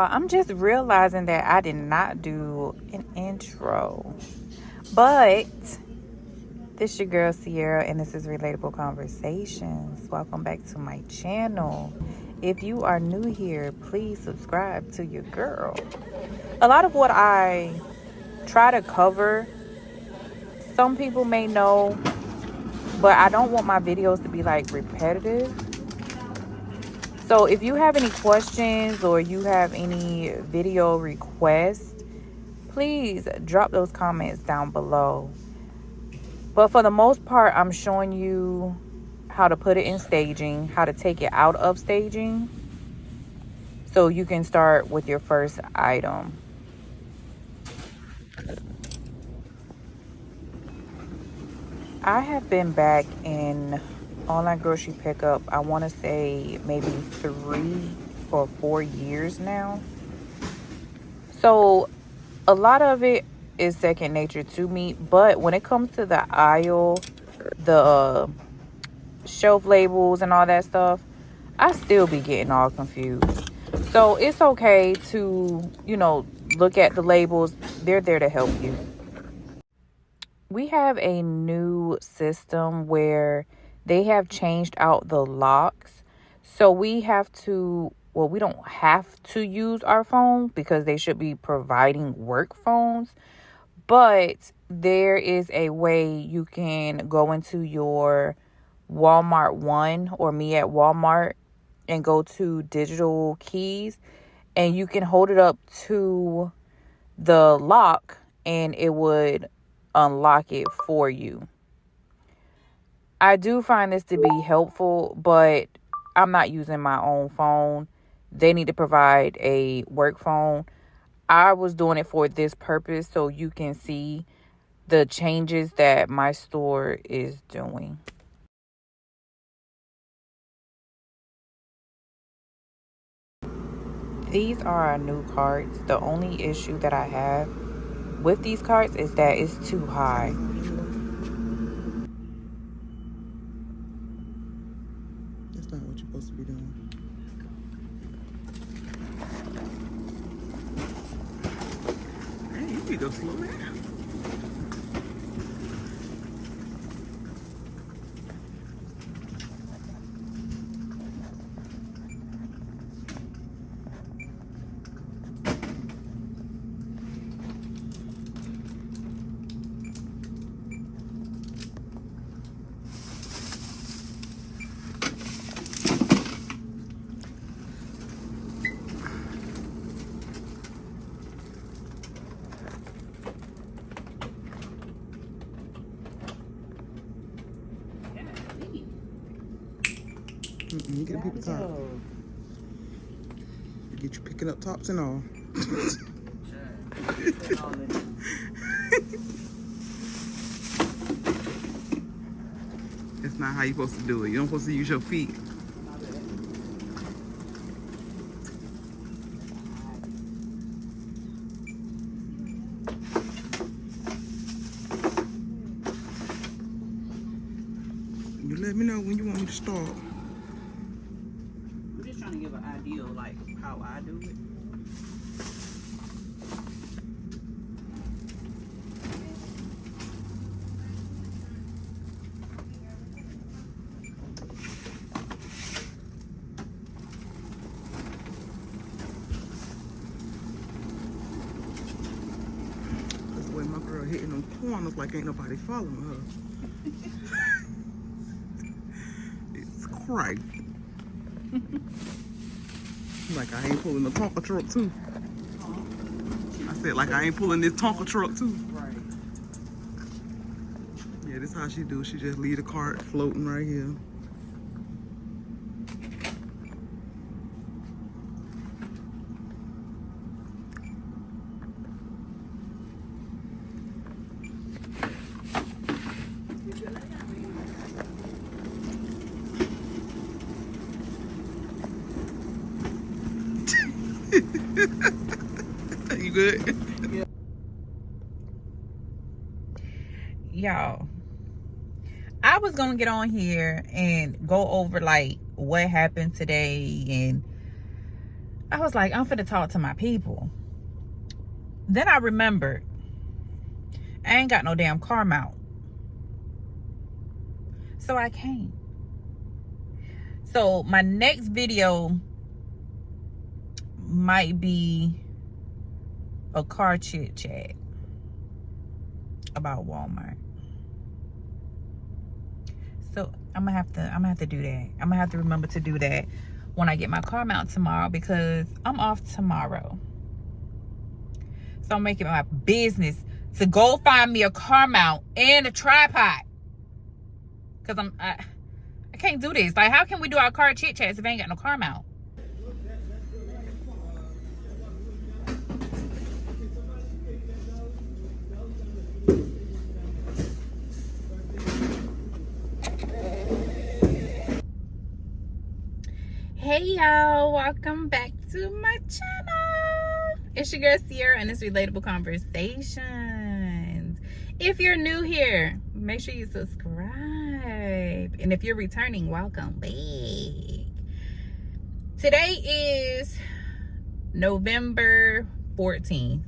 y'all, I'm just realizing that I did not do an intro. But this your girl Sierra, and this is Relatable Conversations. Welcome back to my channel. If you are new here, please subscribe to your girl. A lot of what I try to cover, some people may know, but I don't want my videos to be like repetitive. So if you have any questions or you have any video requests, please drop those comments down below. But for the most part, I'm showing you how to put it in staging, how to take it out of staging, so you can start with your first item. I have been back in online grocery pickup, I want to say maybe 3 or 4 years now. So a lot of it is second nature to me, but when it comes to the aisle, the shelf labels and all that stuff, I still be getting all confused. So it's okay to, look at the labels. They're there to help you. We have a new system where they have changed out the locks. So we don't have to use our phone because they should be providing work phones. But there is a way you can go into your Walmart One or Me at Walmart and go to digital keys, and you can hold it up to the lock and it would unlock it for you. I do find this to be helpful, but I'm not using my own phone. They need to provide a work phone. I was doing it for this purpose so you can see the changes that my store is doing. These are our new carts. The only issue that I have with these carts is that it's too high. That's not what you're supposed to be doing. Hey, you need to go slow down. You get people top. You get you picking up tops and all. That's not how you're supposed to do it. You don't supposed to use your feet. You let me know when you want me to start. I'm just trying to give an idea of like how I do it. That's the way my girl hitting them corners like ain't nobody following her. It's crazy. Like I ain't pulling the Tonka truck too. I said like I ain't pulling this Tonka truck too. Right. Yeah, this is how she do. She just leave the cart floating right here. You good? Yeah. Y'all, I was gonna get on here and go over like what happened today and I was like, I'm finna talk to my people. Then I remembered I ain't got no damn car mount. So I can't. So my next video might be a car chit chat about Walmart. So I'm gonna have to do that. I'm gonna have to remember to do that when I get my car mount tomorrow, because I'm off tomorrow. So I'm making it my business to go find me a car mount and a tripod. Cause I can't do this. Like, how can we do our car chit chats if I ain't got no car mount? Hey y'all, welcome back to my channel. It's your girl Sierra and it's Relatable Conversations. If you're new here, make sure you subscribe. And if you're returning, welcome back. Today is November 14th.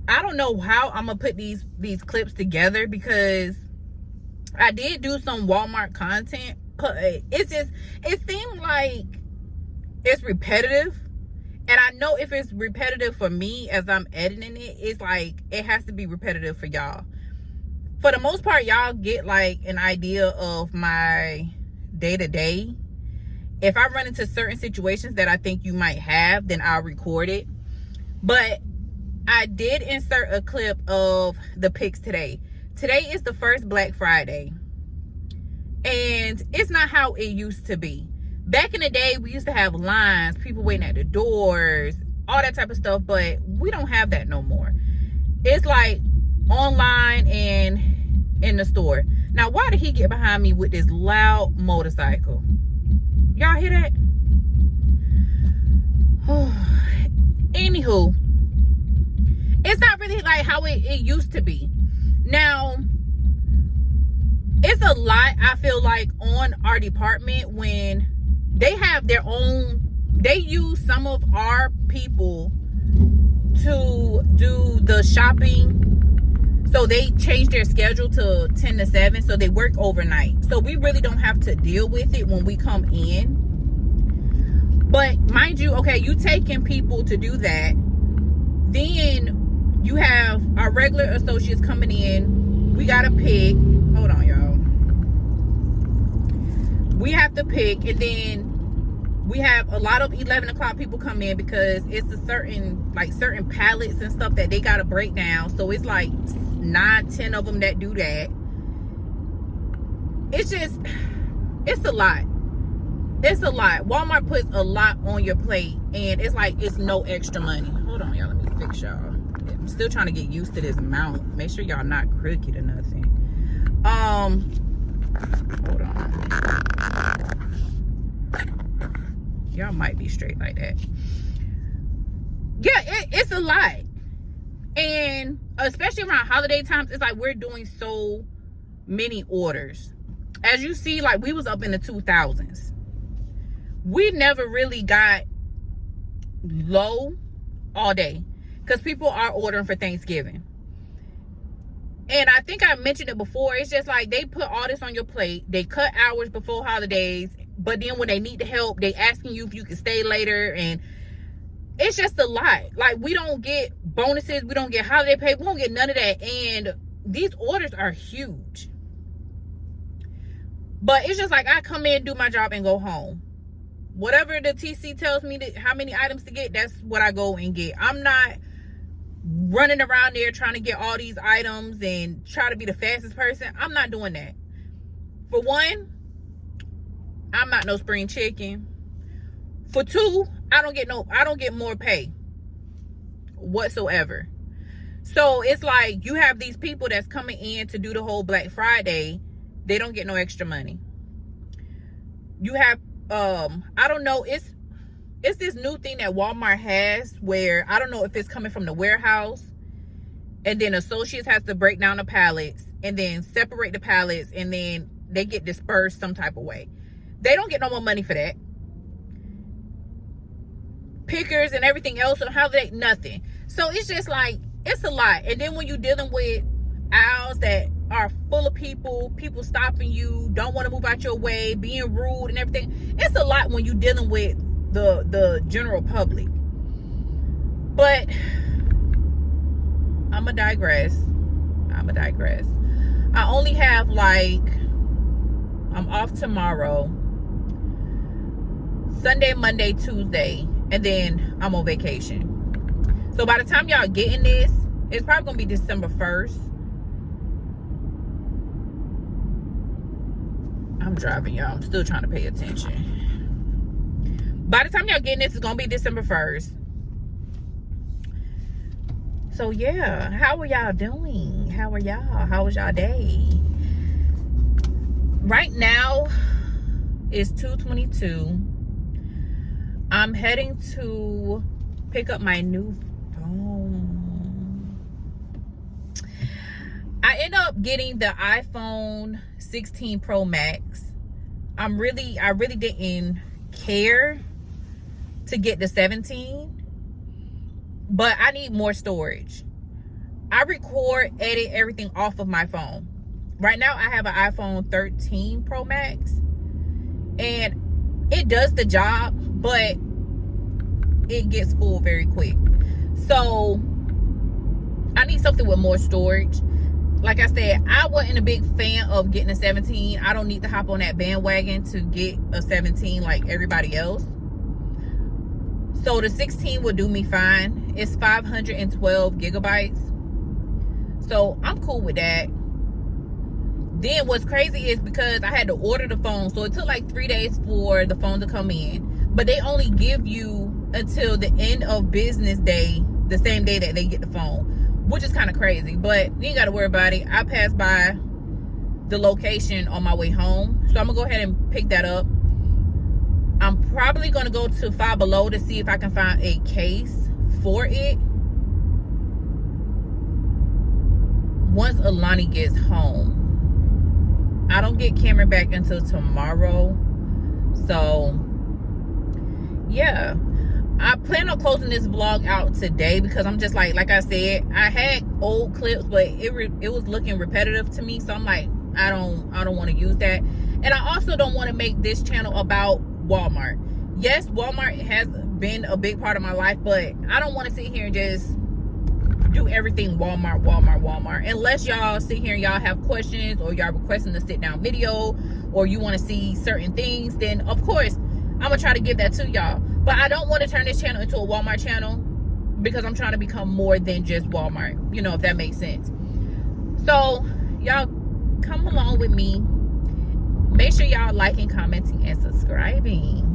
I don't know how I'm gonna put these clips together, because I did do some Walmart content, but it seemed like it's repetitive. And I know if it's repetitive for me as I'm editing it, it's like it has to be repetitive for y'all. For the most part, y'all get like an idea of my day-to-day. If I run into certain situations that I think you might have, then I'll record it. But I did insert a clip of the picks today. Today is the first Black Friday. And it's not how it used to be. Back in the day, we used to have lines, people waiting at the doors, all that type of stuff, but we don't have that no more. It's like online and in the store. Now, why did he get behind me with this loud motorcycle? Y'all hear that? Anywho, it's not really like how it used to be. Now, it's a lot, I feel like, on our department when they have their own, they use some of our people to do the shopping. So they change their schedule to 10 to 7. So they work overnight. So we really don't have to deal with it when we come in. But mind you, okay, you taking people to do that. Then you have our regular associates coming in. We got to pick. Hold on, y'all. We have to pick, and then we have a lot of 11 o'clock people come in, because it's a certain pallets and stuff that they got to break down. So it's like 9-10 of them that do that. It's a lot. It's a lot. Walmart puts a lot on your plate, and it's like it's no extra money. Hold on, y'all. Let me fix y'all. I'm still trying to get used to this mount. Make sure y'all not crooked or nothing. Hold on. Y'all might be straight like that. Yeah, it's a lot. And especially around holiday times, it's like we're doing so many orders. As you see, like, we was up in the 2000s. We never really got low all day, because people are ordering for Thanksgiving. And I think I mentioned it before. It's just like they put all this on your plate. They cut hours before holidays. But then when they need the help, they asking you if you can stay later. And it's just a lot. Like, we don't get bonuses. We don't get holiday pay. We don't get none of that. And these orders are huge. But it's just like I come in, do my job, and go home. Whatever the TC tells me how many items to get, that's what I go and get. I'm not running around there trying to get all these items and try to be the fastest person. I'm not doing that. For one, I'm not no spring chicken. For two, I don't get more pay whatsoever. So it's like you have these people that's coming in to do the whole Black Friday. They don't get no extra money. You have I don't know, it's this new thing that Walmart has where I don't know if it's coming from the warehouse, and then associates has to break down the pallets and then separate the pallets, and then they get dispersed some type of way. They don't get no more money for that. pickers and everything else, and how they nothing. So it's just like, it's a lot. And then when you're dealing with aisles that are full of people stopping you, don't want to move out your way, being rude and everything, it's a lot when you're dealing with the general public. But I'ma digress. I only have like, I'm off tomorrow, Sunday, Monday, Tuesday, and then I'm on vacation. So by the time y'all getting this, it's probably gonna be December 1st. I'm driving, y'all. I'm still trying to pay attention. By the time y'all getting this, it's gonna be December 1st. So yeah, how are y'all doing? How are y'all? How was y'all day? Right now, it's 2:22. I'm heading to pick up my new phone. I end up getting the iPhone 16 Pro Max. I really didn't care to get the 17, but I need more storage. I record, edit everything off of my phone. Right now I have an iPhone 13 Pro Max, and it does the job, but it gets full very quick. So I need something with more storage. Like I said, I wasn't a big fan of getting a 17. I don't need to hop on that bandwagon to get a 17 like everybody else. So the 16 will do me fine. It's 512 gigabytes. So I'm cool with that. Then what's crazy is because I had to order the phone, so it took like 3 days for the phone to come in. But they only give you until the end of business day, the same day that they get the phone, which is kind of crazy. But you ain't got to worry about it. I passed by the location on my way home, so I'm gonna go ahead and pick that up. I'm probably gonna go to Five Below to see if I can find a case for it once Alani gets home. I don't get Cameron back until tomorrow, so yeah, I plan on closing this vlog out today because I'm just like I said, I had old clips, but it was looking repetitive to me, so I'm like, I don't want to use that. And I also don't want to make this channel about Walmart. Yes, Walmart has been a big part of my life, but I don't want to sit here and just do everything Walmart unless y'all sit here and y'all have questions, or y'all requesting a sit down video, or you want to see certain things, then of course I'm gonna try to give that to y'all. But I don't want to turn this channel into a Walmart channel because I'm trying to become more than just Walmart, you know, if that makes sense. So y'all come along with me. Make sure y'all liking, commenting, and subscribing.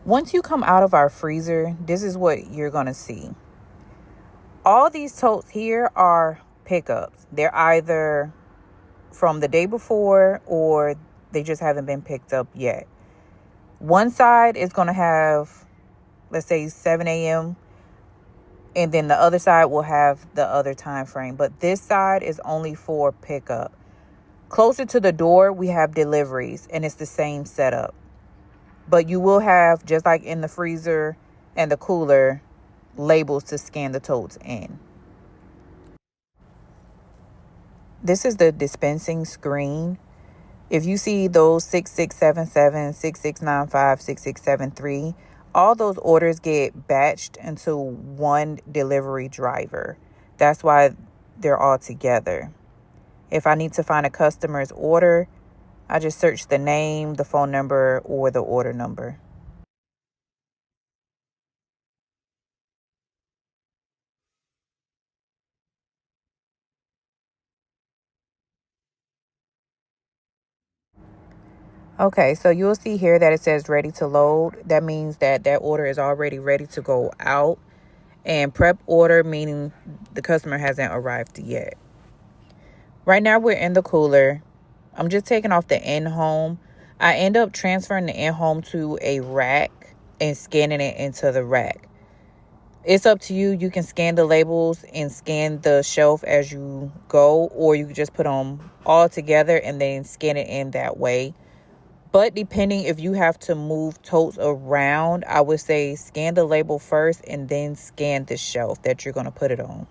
Once you come out of our freezer, this is what you're going to see. All these totes here are pickups. They're either from the day before or they just haven't been picked up yet. One side is going to have, let's say, 7 a.m. and then the other side will have the other time frame. But this side is only for pickup. Closer to the door, we have deliveries, and it's the same setup. But you will have, just like in the freezer and the cooler, labels to scan the totes in. This is the dispensing screen. If you see those 6677, 6695, 6673, all those orders get batched into one delivery driver. That's why they're all together. If I need to find a customer's order, I just search the name, the phone number, or the order number. Okay, so you'll see here that it says ready to load. That means that that order is already ready to go out. And prep order, meaning the customer hasn't arrived yet. Right now we're in the cooler. I'm just taking off the in-home. I end up transferring the in-home to a rack and scanning it into the rack. It's up to you. You can scan the labels and scan the shelf as you go, or you can just put them all together and then scan it in that way. But depending if you have to move totes around, I would say scan the label first and then scan the shelf that you're going to put it on.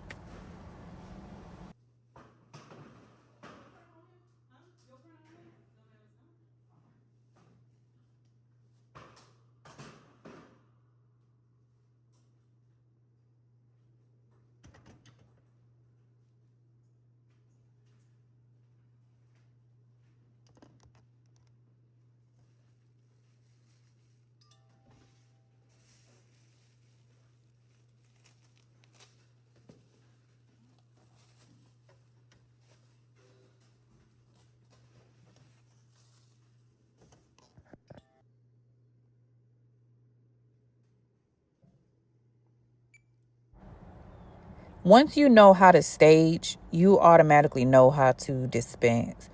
Once you know how to stage, you automatically know how to dispense.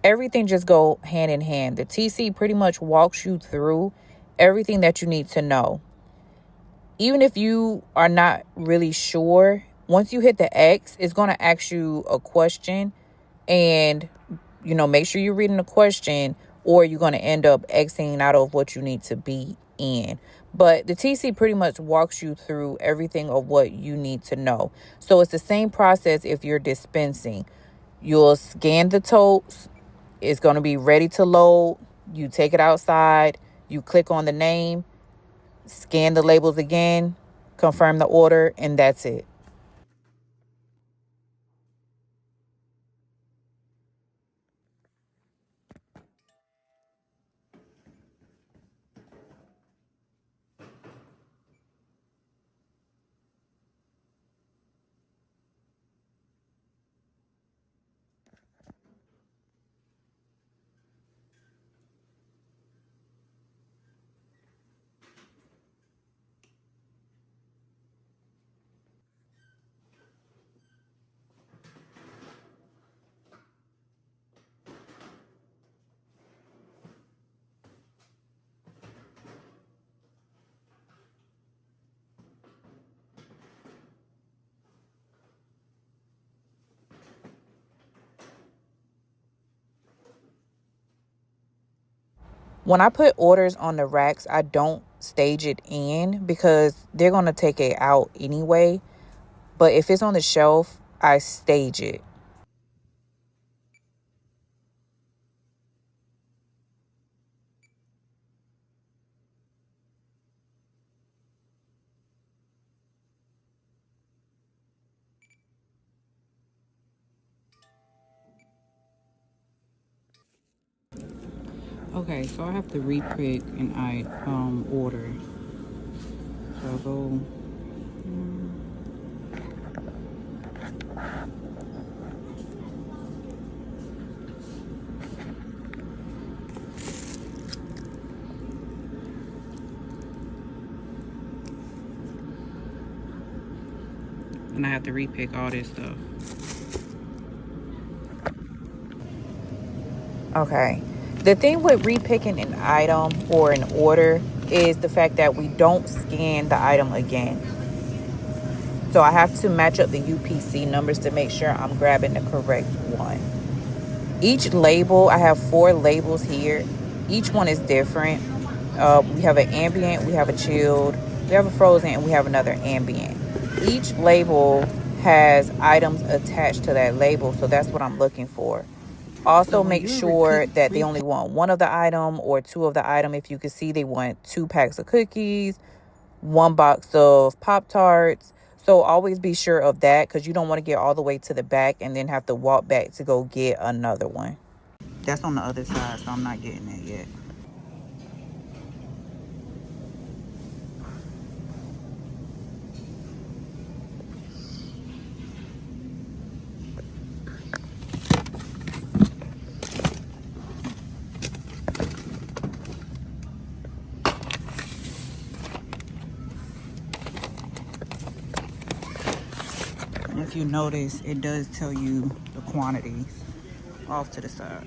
Everything just go hand in hand. The TC pretty much walks you through everything that you need to know. Even if you are not really sure, once you hit the X, it's going to ask you a question, and make sure you're reading the question, or you're going to end up Xing out of what you need to be in. But the TC pretty much walks you through everything of what you need to know. So it's the same process if you're dispensing. You'll scan the totes. It's going to be ready to load. You take it outside. You click on the name, scan the labels again, confirm the order, and that's it. When I put orders on the racks, I don't stage it in because they're going to take it out anyway. But if it's on the shelf, I stage it. Okay, so I have to repick an order. So I'll go. And I have to repick all this stuff. Okay. The thing with repicking an item or an order is the fact that we don't scan the item again. So I have to match up the UPC numbers to make sure I'm grabbing the correct one. Each label, I have 4 labels here. Each one is different. We have an ambient, we have a chilled, we have a frozen, and we have another ambient. Each label has items attached to that label, so that's what I'm looking for. Also, make sure that they only want 1 of the item or 2 of the item. If you can see, they want 2 packs of cookies, 1 box of Pop-Tarts. So always be sure of that, because you don't want to get all the way to the back and then have to walk back to go get another one. That's on the other side, so I'm not getting it yet. If you notice, it does tell you the quantities off to the side.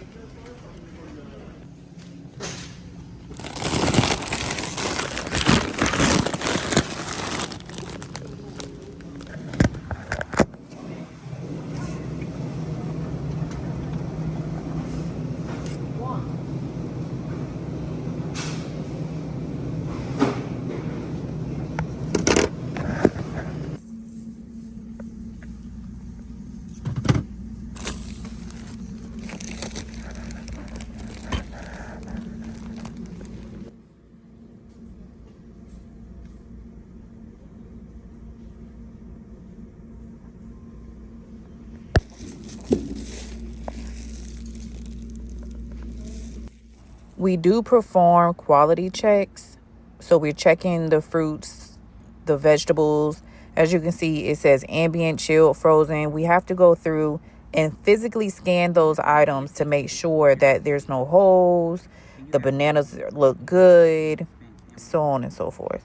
We do perform quality checks. So we're checking the fruits, the vegetables. As you can see, it says ambient, chilled, frozen. We have to go through and physically scan those items to make sure that there's no holes, the bananas look good, so on and so forth.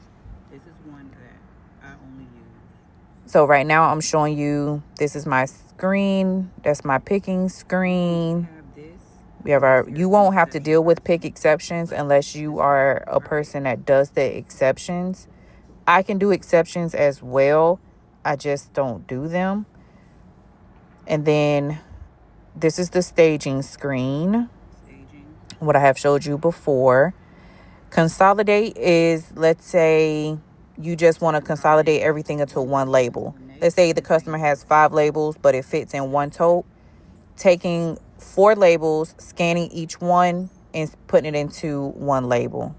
This is one that I only use. So right now I'm showing you, this is my screen. That's my picking screen. We have our, you won't have to deal with pick exceptions unless you are a person that does the exceptions. I can do exceptions as well. I just don't do them. And then this is the staging screen. What I have showed you before. Consolidate is, let's say you just want to consolidate everything into one label. Let's say the customer has 5 labels, but it fits in one tote. Taking 4 labels, scanning each one, and putting it into one label.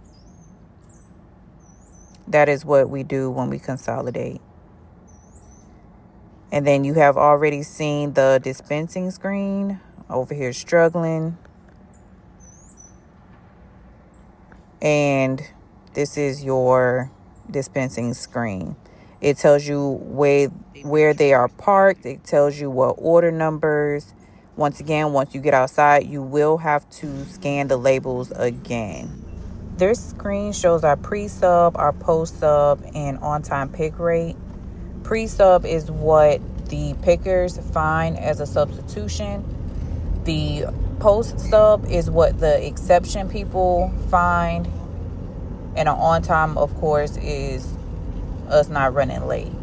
That is what we do when we consolidate. And then you have already seen the dispensing screen over here struggling. And this is your dispensing screen. It tells you where they are parked. It tells you what order numbers. Once again, once you get outside, you will have to scan the labels again. This screen shows our pre-sub, our post-sub, and on-time pick rate. Pre-sub is what the pickers find as a substitution. The post-sub is what the exception people find. And an on-time, of course, is us not running late.